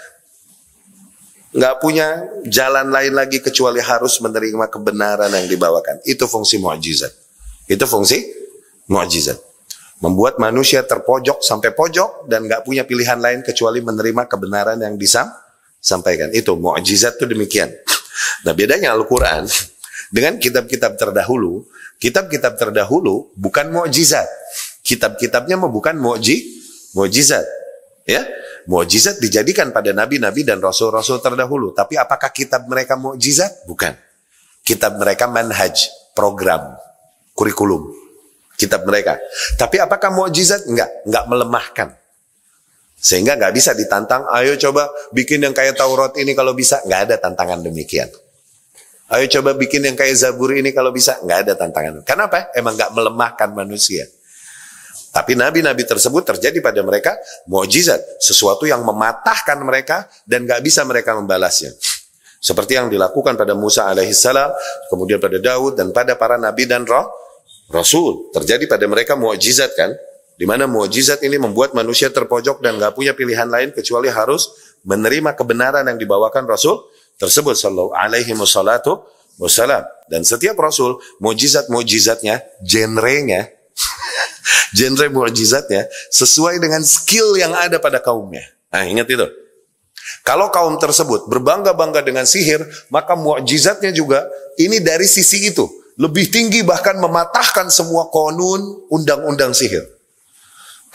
jalan lain lagi kecuali harus menerima kebenaran yang dibawakan. Itu fungsi mu'jizat. Itu fungsi mu'jizat. Membuat manusia terpojok sampai pojok dan nggak punya pilihan lain kecuali menerima kebenaran yang disampaikan. Itu mu'jizat itu demikian. Nah, bedanya Al-Quran dengan kitab-kitab terdahulu. Kitab-kitab terdahulu bukan mu'jizat. Kitab-kitabnya bukan mu'jizat. Ya, mukjizat dijadikan pada nabi-nabi dan rasul-rasul terdahulu. Tapi apakah kitab mereka mukjizat? Bukan. Kitab mereka manhaj, program, kurikulum. Kitab mereka. Tapi apakah mukjizat? Enggak melemahkan. Sehingga enggak bisa ditantang, ayo coba bikin yang kayak Taurat ini kalau bisa. Enggak ada tantangan demikian. Ayo coba bikin yang kayak Zabur ini kalau bisa. Enggak ada tantangan. Kenapa? Emang enggak melemahkan manusia. Tapi nabi-nabi tersebut terjadi pada mereka mukjizat, sesuatu yang mematahkan mereka dan gak bisa mereka membalasnya. Seperti yang dilakukan pada Musa alaihissalam, kemudian pada Daud dan pada para nabi dan rasul. Terjadi pada mereka mukjizat kan, di mana mukjizat ini membuat manusia terpojok dan gak punya pilihan lain kecuali harus menerima kebenaran yang dibawakan rasul tersebut sallallahu alaihi wasallam. Dan setiap rasul mukjizat-mukjizatnya, genre mukjizatnya sesuai dengan skill yang ada pada kaumnya. Nah, ingat itu. Kalau kaum tersebut berbangga-bangga dengan sihir, maka mukjizatnya juga ini dari sisi itu lebih tinggi, bahkan mematahkan semua konun undang-undang sihir.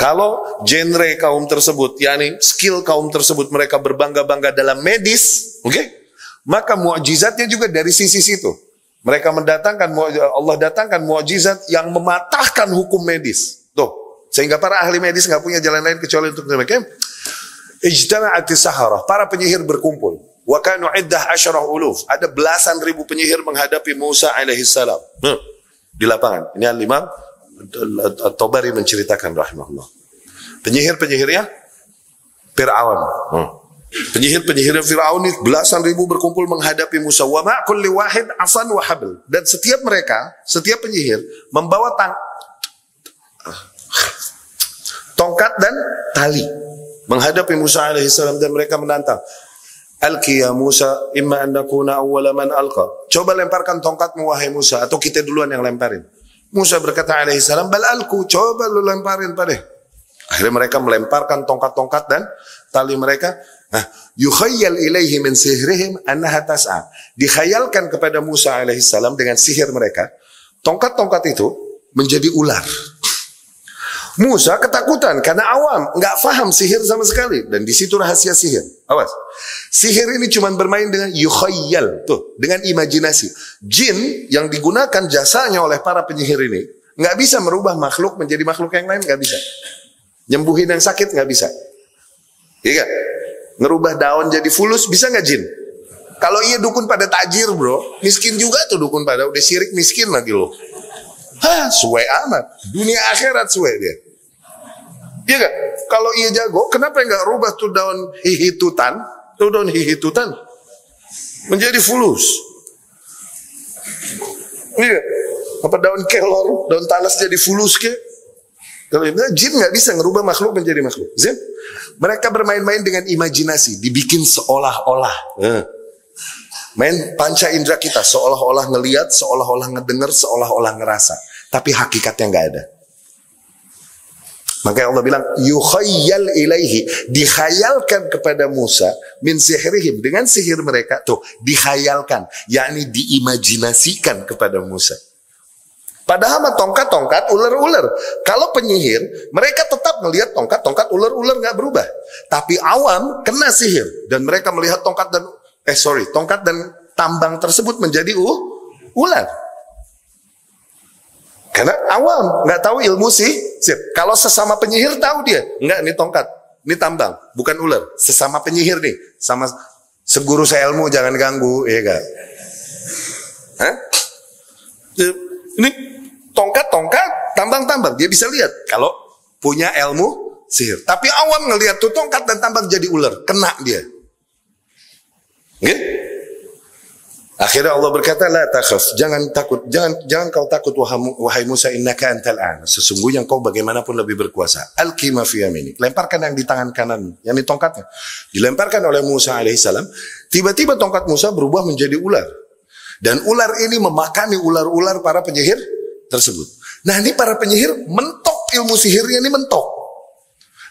Kalau genre kaum tersebut, yakni skill kaum tersebut, mereka berbangga-bangga dalam medis, oke? Maka mukjizatnya juga dari sisi situ. Mereka mendatangkan, Allah datangkan mukjizat yang mematahkan hukum medis. Tuh, sehingga para ahli medis nggak punya jalan lain kecuali untuk mereka. Ijtama'atis saharah, para penyihir berkumpul. Wa kanu iddah asyarah uluf. Ada belasan ribu penyihir menghadapi Musa alaihissalam. Di lapangan. Ini Al-Imam At-Tabari menceritakan rahimahullah. Penyihir-penyihirnya Fir'aun. Penyihir-penyihir Fir'aun ini belasan ribu berkumpul menghadapi Musa. Wa ma' kulli wahid asan wa habl. Dan setiap mereka, setiap penyihir membawa tongkat dan tali menghadapi Musa alaihissalam, dan mereka menantang. Alki ya Musa imma an nakuna awwala man alqa. Coba lemparkan tongkatmu wahai Musa, atau kita duluan yang lemparin. Musa berkata alaihissalam, bal alku, coba lu lemparin pada. Akhirnya mereka melemparkan tongkat-tongkat dan tali mereka. Yukhayyal ilaihi min sihrihim annaha tas'a. Dikhayalkan kepada Musa alaihissalam dengan sihir mereka, tongkat-tongkat itu menjadi ular. Musa ketakutan karena awam, nggak paham sihir sama sekali, dan di situ rahasia sihir. Awas, sihir ini cuma bermain dengan yukhayyal, tuh, dengan imajinasi. Jin yang digunakan jasanya oleh para penyihir ini nggak bisa merubah makhluk menjadi makhluk yang lain, nggak bisa. Nyembuhin yang sakit nggak bisa. Iya, ngerubah daun jadi fulus bisa nggak jin? Kalau iya dukun pada tajir bro, miskin juga tuh dukun pada, udah syirik miskin lagi loh. Suwe amat. Dunia akhirat suwe dia. Iya gak? Kalau ia jago, kenapa nggak rubah tuh daun hihitutan? Tuh daun hihitutan menjadi fulus. Iya. Apa daun kelor, daun talas jadi fulus ke? Kalau jin nggak bisa ngerubah makhluk menjadi makhluk. Zin? Mereka bermain-main dengan imajinasi, dibikin seolah-olah. Main panca indera kita, seolah-olah ngelihat, seolah-olah ngedengar, seolah-olah ngerasa. Tapi hakikatnya nggak ada. Makanya Allah bilang, yukhayyal ilaihi, dikhayalkan kepada Musa, min sihrihim, dengan sihir mereka, tuh, dikhayalkan, yakni diimajinasikan kepada Musa. Padahal tongkat-tongkat, ular-ular. Kalau penyihir, mereka tetap melihat tongkat-tongkat, ular-ular nggak berubah. Tapi awam kena sihir, dan mereka melihat tongkat dan tambang tersebut menjadi ular. Karena awam, nggak tahu ilmu sihir. Kalau sesama penyihir tahu dia, nggak, ini tongkat, ini tambang, bukan ular. Sesama penyihir nih, sama seguru seilmu, jangan ganggu, ya kan? Ini tongkat, tambang, dia bisa lihat kalau punya ilmu sihir. Tapi awam ngelihat tuh tongkat dan tambang jadi ular, kena dia. Okay? Akhirnya Allah berkata, la takhaf, jangan takut, jangan kau takut wahai Musa, innaka antal a'la, sesungguhnya kau bagaimanapun lebih berkuasa. Alqi ma fi yaminik, lemparkan yang di tangan kanan, yang di tongkatnya. Dilemparkan oleh Musa alaihissalam, tiba-tiba tongkat Musa berubah menjadi ular. Dan ular ini memakani ular-ular para penyihir tersebut. Nah, ini para penyihir mentok, ilmu sihirnya ini mentok.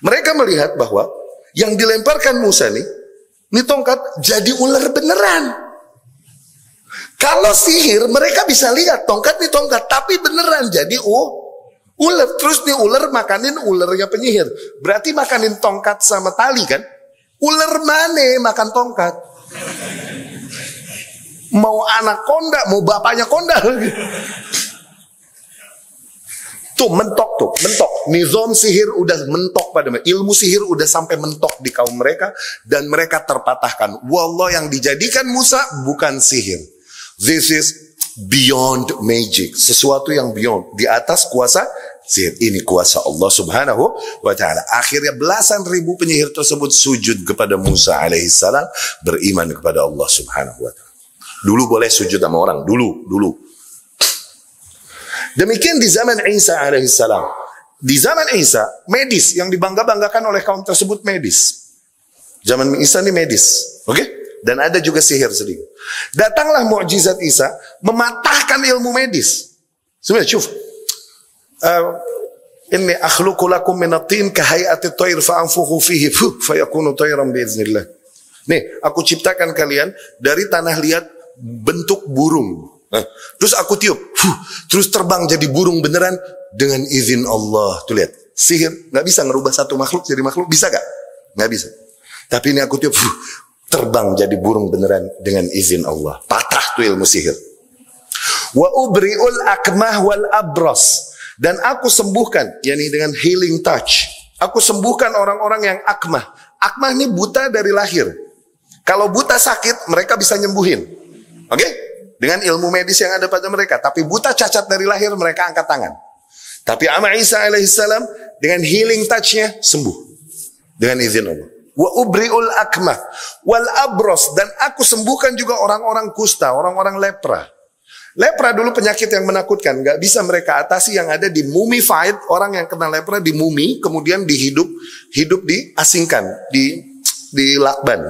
Mereka melihat bahwa yang dilemparkan Musa ini tongkat jadi ular beneran. Kalau sihir mereka bisa lihat tongkat nih tongkat, tapi beneran jadi ular. Terus nih ular makanin ularnya penyihir. Berarti makanin tongkat sama tali kan? Ular mana makan tongkat? Mau anak konda, mau bapaknya konda. Tuh mentok. Nizam sihir udah mentok pada mereka. Ilmu sihir udah sampai mentok di kaum mereka, dan mereka terpatahkan. Wallah, yang dijadikan Musa bukan sihir. This is beyond magic. Sesuatu yang beyond, di atas kuasa sihir. Ini kuasa Allah subhanahu wa ta'ala. Akhirnya belasan ribu penyihir tersebut sujud kepada Musa alaihissalam, beriman kepada Allah subhanahu wa ta'ala. Dulu boleh sujud sama orang, dulu. Demikian di zaman Isa alaihissalam. Di zaman Isa, medis yang dibangga-banggakan oleh kaum tersebut medis. Zaman Isa ini medis, oke? Dan ada juga sihir sedikit. Datanglah mukjizat Isa mematahkan ilmu medis. Sebenarnya, syuf. Inni akhluqu lakum min at-tin ka hay'ati at-tayr fa anfukhu fihi fayakunu tayran bi idznillah. Nih, aku ciptakan kalian dari tanah liat bentuk burung. Terus aku tiup, terus terbang jadi burung beneran dengan izin Allah. Tuh lihat, Sihir nggak bisa ngerubah satu makhluk jadi makhluk, bisa gak? Nggak bisa. Tapi ini aku tiup, terbang jadi burung beneran dengan izin Allah. Patah tuh ilmu sihir. Wa ubri'ul akmah wal abras, dan aku sembuhkan, yakni dengan healing touch. Aku sembuhkan orang-orang yang akmah. Akmah ini buta dari lahir. Kalau buta sakit, mereka bisa nyembuhin. Oke? Dengan ilmu medis yang ada pada mereka. Tapi buta cacat dari lahir, mereka angkat tangan. Tapi Ama Isa alaihissalam dengan healing touch-nya sembuh dengan izin Allah. Wa ubri'ul akmah wal abros, dan aku sembuhkan juga orang-orang kusta, orang-orang lepra. Lepra dulu penyakit yang menakutkan, nggak bisa mereka atasi, yang ada di mumified, orang yang kena lepra di mumi, kemudian hidup diasingkan, di lakban,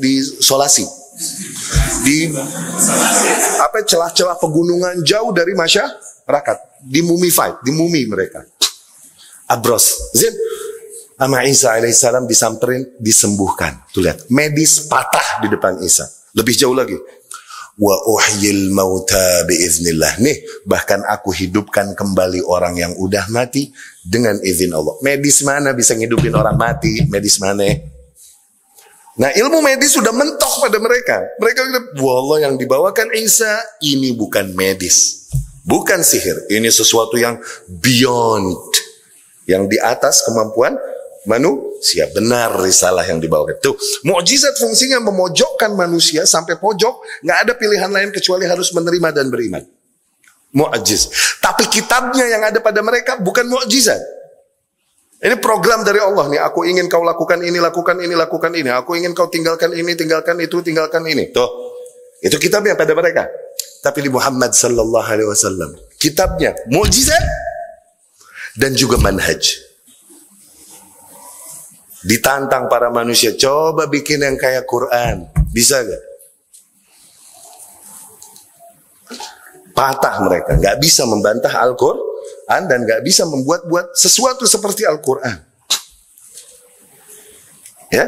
disolasi, di celah-celah pegunungan jauh dari masyarakat, di mumified, di mumi mereka. Abros, zin. Ama Isa alaihissalam disamperin, disembuhkan. Tuh lihat, medis patah di depan Isa. Lebih jauh lagi. Wa uhyil mauta biiznillah. Nih, bahkan aku hidupkan kembali orang yang udah mati dengan izin Allah. Medis mana bisa ngidupin orang mati? Medis mana? Nah, ilmu medis sudah mentok pada mereka. Mereka bilang, wallah yang dibawakan Isa ini bukan medis, bukan sihir. Ini sesuatu yang beyond, yang di atas kemampuan manusia. Benar risalah yang dibawakan. Tuh, mukjizat fungsinya memojokkan manusia sampai pojok, nggak ada pilihan lain kecuali harus menerima dan beriman. Mukjiz. Tapi kitabnya yang ada pada mereka bukan mukjizat. Ini program dari Allah nih. Aku ingin kau lakukan ini, lakukan ini, lakukan ini. Aku ingin kau tinggalkan ini, tinggalkan itu, tinggalkan ini. Tuh, itu kitabnya pada mereka. Tapi di Muhammad sallallahu alaihi wasallam, kitabnya mukjizat dan juga manhaj. Ditantang para manusia, coba bikin yang kayak Quran, bisa gak? Patah mereka, gak bisa membantah Al-Quran dan gak bisa membuat-buat sesuatu seperti Al-Quran. Ya,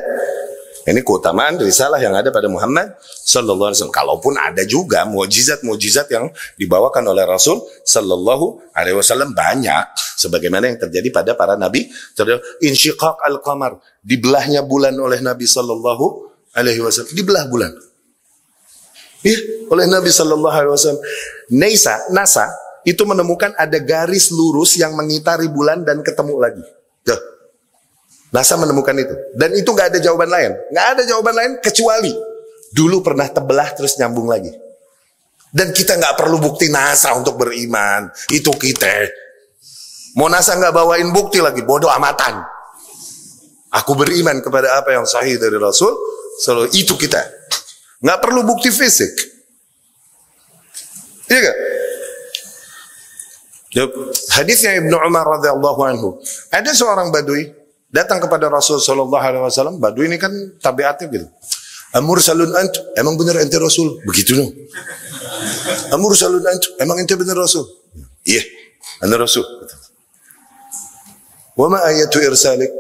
ini keutamaan risalah yang ada pada Muhammad sallallahu alaihi wasallam. Kalaupun ada juga mukjizat-mukjizat yang dibawakan oleh Rasul sallallahu alaihi wasallam banyak, sebagaimana yang terjadi pada para nabi. Insyiqaq al-qamar, dibelahnya bulan oleh Nabi sallallahu alaihi wasallam, dibelah bulan. Oleh Nabi sallallahu alaihi wasallam. NASA itu menemukan ada garis lurus yang mengitari bulan dan ketemu lagi. Tuh. NASA menemukan itu. Dan itu nggak ada jawaban lain. Nggak ada jawaban lain kecuali dulu pernah terbelah terus nyambung lagi. Dan kita nggak perlu bukti NASA untuk beriman. Itu kita. Mau NASA nggak bawain bukti lagi, bodoh amatan. Aku beriman kepada apa yang sahih dari Rasul. Selalu itu kita. Nggak perlu bukti fisik. Iya gak? Hadisnya Ibnu Umar radhiyallahu anhu. Ada seorang badui datang kepada Rasul sallallahu alaihi wasallam. Badui ini kan tabiatnya gitu. Amursalun antum, emang benar ente Rasul? Begitu no. Amursalun antum, emang ente benar Rasul? Iya, ana Rasul. Wa ma ayatu irsalik?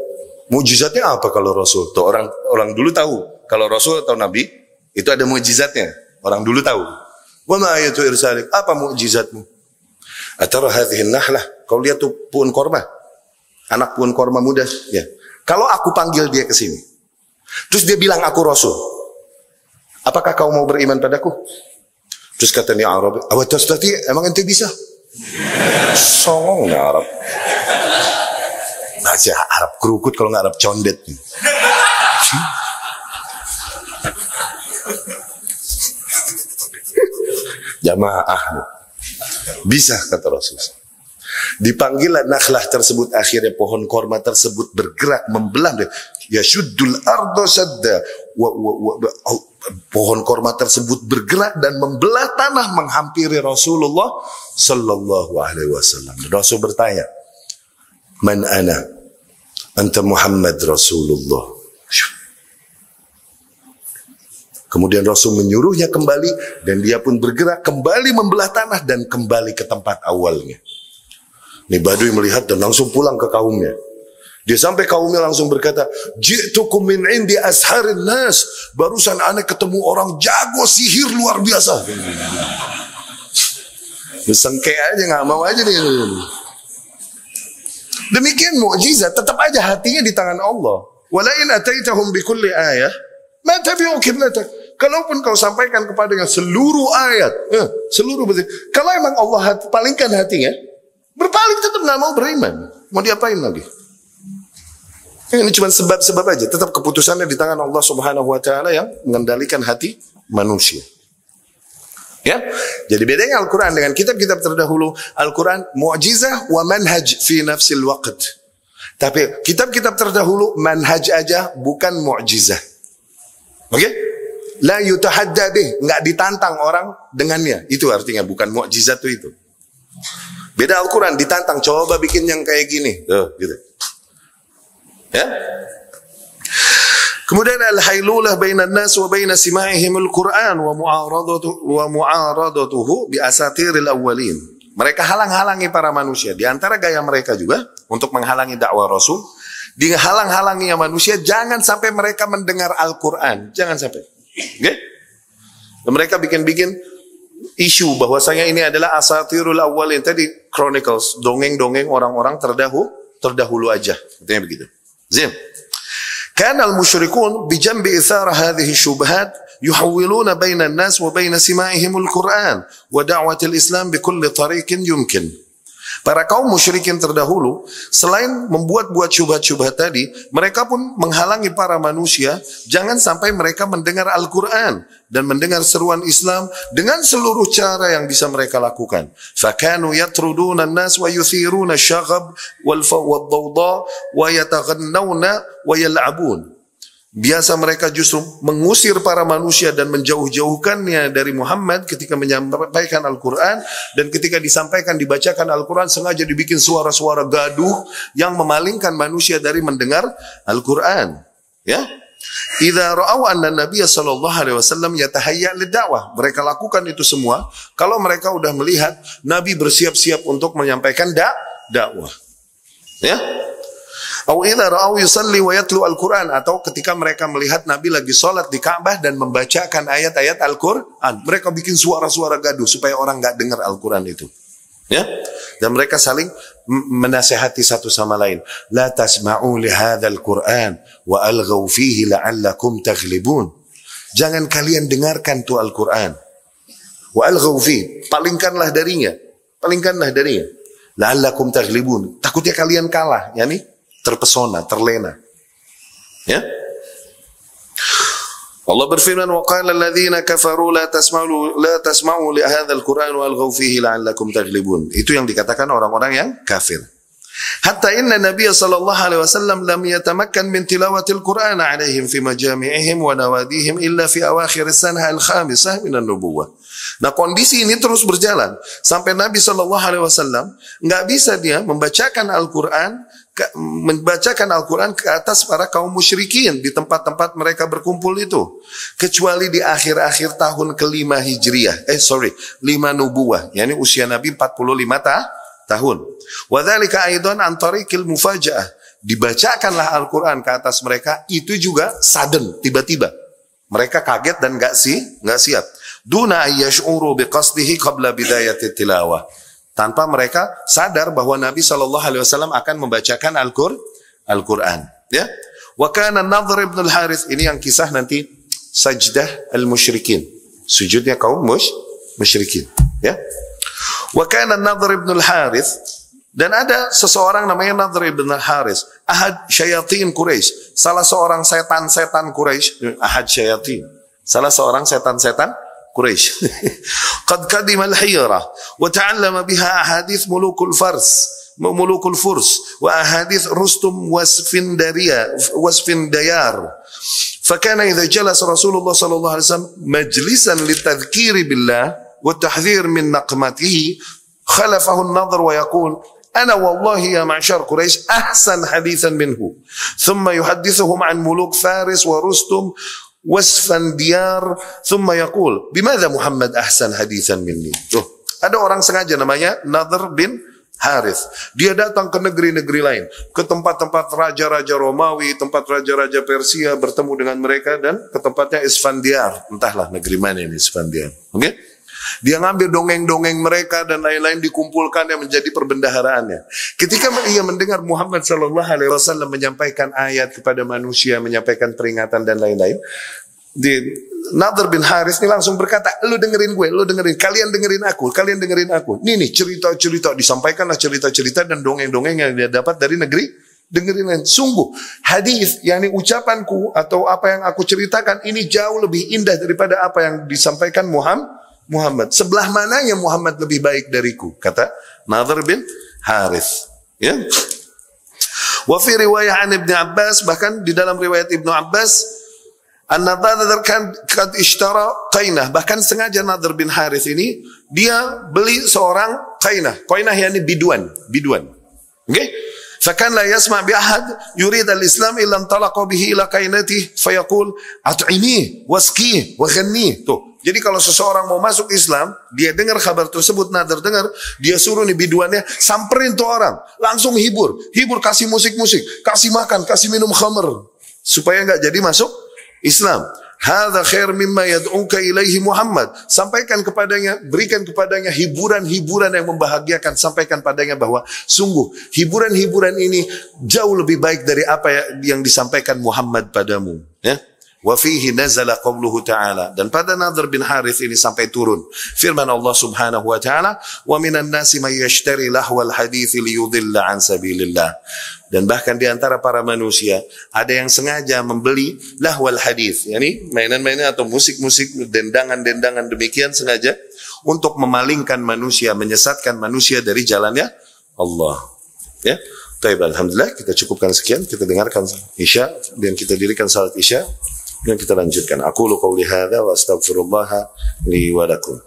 Mujizatnya apa kalau Rasul? Tuh orang dulu tahu kalau Rasul atau Nabi itu ada mujizatnya. Orang dulu tahu. Wa ma ayatu irsalik? Apa mujizatmu? Atara hadhihi nahlah, kau lihat tuh pohon korma, anak pohon korma muda, ya. Kalau aku panggil dia ke sini, terus dia bilang aku Rasul, apakah kau mau beriman padaku? Terus kata dia Arab, awatas tadi, emang ente bisa? Songong ya Arab. Bahasa Arab kerukut kalau nggak Arab condet. Jamaah. Bisa kata Rasul. Dipanggillah nakhlah tersebut, akhirnya pohon korma tersebut bergerak membelah dia. Ya syuddul ardo sadda. Pohon korma tersebut bergerak dan membelah tanah menghampiri Rasulullah sallallahu alaihi wasallam. Rasul bertanya, "Man ana?" "Anta Muhammad Rasulullah." Kemudian Rasul menyuruhnya kembali dan dia pun bergerak kembali membelah tanah dan kembali ke tempat awalnya. Ini Badui melihat dan langsung pulang ke kaumnya. Dia sampai kaumnya langsung berkata, "Ji'tukum min indi asharin nas." Barusan aneh ketemu orang jago sihir luar biasa. Sengke aja, nggak mau aja nih. Demikian mukjizat, tetap aja hatinya di tangan Allah. Wala in ataitahum bikulli ayah ma tabi'u qiblatak. Kalaupun kau sampaikan kepadanya seluruh ayat, seluruh betul. Kalau emang Allah palingkan hatinya, berpaling tetap nggak mau beriman. Mau diapain lagi? Ini cuma sebab-sebab aja. Tetap keputusannya di tangan Allah Subhanahu wa taala yang mengendalikan hati manusia. Ya. Jadi bedanya Al-Qur'an dengan kitab-kitab terdahulu, Al-Qur'an mu'jizah wa manhaj fi nafsil waqt. Tapi kitab-kitab terdahulu manhaj aja, bukan mu'jizah. Oke? Okay? La yutahadda bih, enggak ditantang orang dengannya. Itu artinya bukan mu'jizat itu. Beda Al-Qur'an ditantang, coba bikin yang kayak gini. Gitu. Ya. Kemudian al-hailulah bainan nas wa baina sima'ihimul Qur'an wa mu'aradatuhu bi asatiril awwalin. Mereka halang-halangi para manusia. Di antara gaya mereka juga untuk menghalangi dakwah Rasul, dihalang-halangi manusia jangan sampai mereka mendengar Al-Qur'an. Jangan sampai. Oke? Mereka bikin-bikin isu bahwasanya ini adalah asatirul awwalin, tadi chronicles, dongeng-dongeng orang-orang terdahulu aja. Artinya begitu. زين كان المشركون بجنب إثار هذه الشبهات يحولون بين الناس وبين سماعهم القرآن ودعوة الإسلام بكل طريق يمكن. Para kaum musyrikin terdahulu, selain membuat-buat syubhat-syubhat tadi, mereka pun menghalangi para manusia, jangan sampai mereka mendengar Al-Quran dan mendengar seruan Islam dengan seluruh cara yang bisa mereka lakukan. فَكَانُوا يَطْرُدُونَ النَّاسِ وَيُثِيرُونَ الشَّغَبْ وَالضَّوْضَى وَيَتَغَنَّوْنَ وَيَلْعَبُونَ. Biasa mereka justru mengusir para manusia dan menjauh-jauhkannya dari Muhammad ketika menyampaikan Al-Quran, dan ketika disampaikan, dibacakan Al-Quran sengaja dibikin suara-suara gaduh yang memalingkan manusia dari mendengar Al-Quran. Ya, idza ra'aw anna Nabiy sallallahu alaihi wasallam yatahayya lid-da'wah. Mereka lakukan itu semua kalau mereka udah melihat Nabi bersiap-siap untuk menyampaikan dakwah. Ya. Atau idza ra'aw yusalli wa yatlu al-Qur'an, atau ketika mereka melihat Nabi lagi sholat di Ka'bah dan membacakan ayat-ayat Al-Qur'an, mereka bikin suara-suara gaduh supaya orang enggak dengar Al-Qur'an itu. Ya? Dan mereka saling menasihati satu sama lain. La tasma'u li hadzal Qur'an wa alghaw fihi la'allakum taghlibun. Jangan kalian dengarkan tuh Al-Qur'an. Wa alghaw fihi, palingkanlah darinya. Palingkanlah darinya. La'allakum taghlibun. Takutnya kalian kalah, yakni terpesona, terlena. Ya? Allah berfirman, wa qala alladziina kafaru la tasma'u li hadzal Qur'an wa alghaw fihi la'allakum taghlibun. Itu yang dikatakan orang-orang yang kafir. Hatta inna Nabiy sallallahu alaihi wasallam lam yatamakkan min tilawatil Qur'an alaihim fi majami'ihim wa nawadihim illa fi awakhir as-sanah al-khamisah min an-nubuwah. Nah, kondisi ini terus berjalan sampai Nabi sallallahu alaihi wasallam enggak bisa dia membacakan Al-Qur'an ke atas para kaum musyrikin di tempat-tempat mereka berkumpul itu, kecuali di akhir-akhir tahun ke-5 Hijriah. 5 nubuwah, yakni usia Nabi 45 tahun. Wa dzalika aidan an tariqil mufaja'ah. Dibacakanlah Al-Qur'an ke atas mereka, itu juga sudden, tiba-tiba. Mereka kaget dan enggak siap. Duna ayyash'uru biqasdihi qabla bidayati tilawah. Tanpa mereka sadar bahwa Nabi SAW akan membacakan Al-Quran. Ya. Wa kana Nadhr ibn al-Harith, ini yang kisah nanti sajdah al-musyrikin. Sujudnya kaum musyrikin. Ya. Wa kana Nadhr ibn al-Harith, dan ada seseorang namanya Nadhr ibn al-Harith, ahad syayatin Quraisy, salah seorang setan-setan Quraisy, ahad syayatin, salah seorang setan-setan Quraisy. Qad kadima al-hiyra wa ta'allama biha ahadith mulukul furs wa ahadith Rustum wasfindayar. فكان إذا جلس رسول الله صلى الله عليه وسلم مجلسا للتذكير بالله والتحذير من نقمته خلفه النظر ويقول أنا والله يا معشر قريش أحسن حديثا منه ثم يحدثهم عن ملوك فارس ورستم wasfandiyar, thumma yaqul bimadza Muhammad ahsan haditsan minni. Ada orang sengaja namanya Nadhr bin Harith. Dia datang ke negeri-negeri lain, ke tempat-tempat raja-raja Romawi, tempat raja-raja Persia, bertemu dengan mereka, dan ke tempatnya Isfandiar. Entahlah negeri mana ini Isfandiar. Oke? Dia ngambil dongeng-dongeng mereka dan lain-lain dikumpulkan yang menjadi perbendaharaannya. Ketika ia mendengar Muhammad sallallahu alaihi wasallam menyampaikan ayat kepada manusia, menyampaikan peringatan dan lain-lain, Nadhr bin Haris ini langsung berkata, lu dengerin gue, lu dengerin, kalian dengerin aku. Nih cerita-cerita, disampaikanlah cerita-cerita dan dongeng-dongeng yang dia dapat dari negeri. Dengerin, sungguh hadis, yakni ucapanku atau apa yang aku ceritakan ini jauh lebih indah daripada apa yang disampaikan Muhammad. Sebelah mananya Muhammad lebih baik dariku, kata Nadhr bin Haris. Ya. Wa fi riwayah an Ibnu Abbas, bahkan di dalam riwayat Ibnu Abbas, An-Nadhr kan qad ishtara qainah, bahkan sengaja Nadhr bin Haris ini dia beli seorang qainah. Qainah yakni biduan. Okey? Fakan la yasma' bi ahad yurid al-Islam illa antalaqa bihi ila qainatihi fayaqul at'ini wasqi wa ghanni. Tuh. Jadi kalau seseorang mau masuk Islam, dia dengar kabar tersebut, Nadhr dengar, dia suruh nih biduannya samperin tuh orang, langsung hibur, kasih musik-musik, kasih makan, kasih minum khamr supaya enggak jadi masuk Islam. Hadza khair mimma yad'uka ilaihi Muhammad. Sampaikan kepadanya, berikan kepadanya hiburan-hiburan yang membahagiakan. Sampaikan padanya bahwa sungguh hiburan-hiburan ini jauh lebih baik dari apa yang disampaikan Muhammad padamu. Ya. Wa fihi nazala qawluhu ta'ala, dan pada Nadhr bin Harith ini sampai turun firman Allah Subhanahu wa ta'ala, wa minan nasi may yashtari lahwal hadits liyudilla an sabilillah. Dan bahkan di antara para manusia ada yang sengaja membeli lahwal hadits, yakni mainan-mainan atau musik-musik, dendangan-dendangan demikian sengaja untuk memalingkan manusia, menyesatkan manusia dari jalannya Allah. Ya. Baik, alhamdulillah kita cukupkan sekian, kita dengarkan Isya dan kita dirikan salat Isya. Dan kita lanjutkan. Aqulu qawli hadza wa astaghfirullah li wa lakum.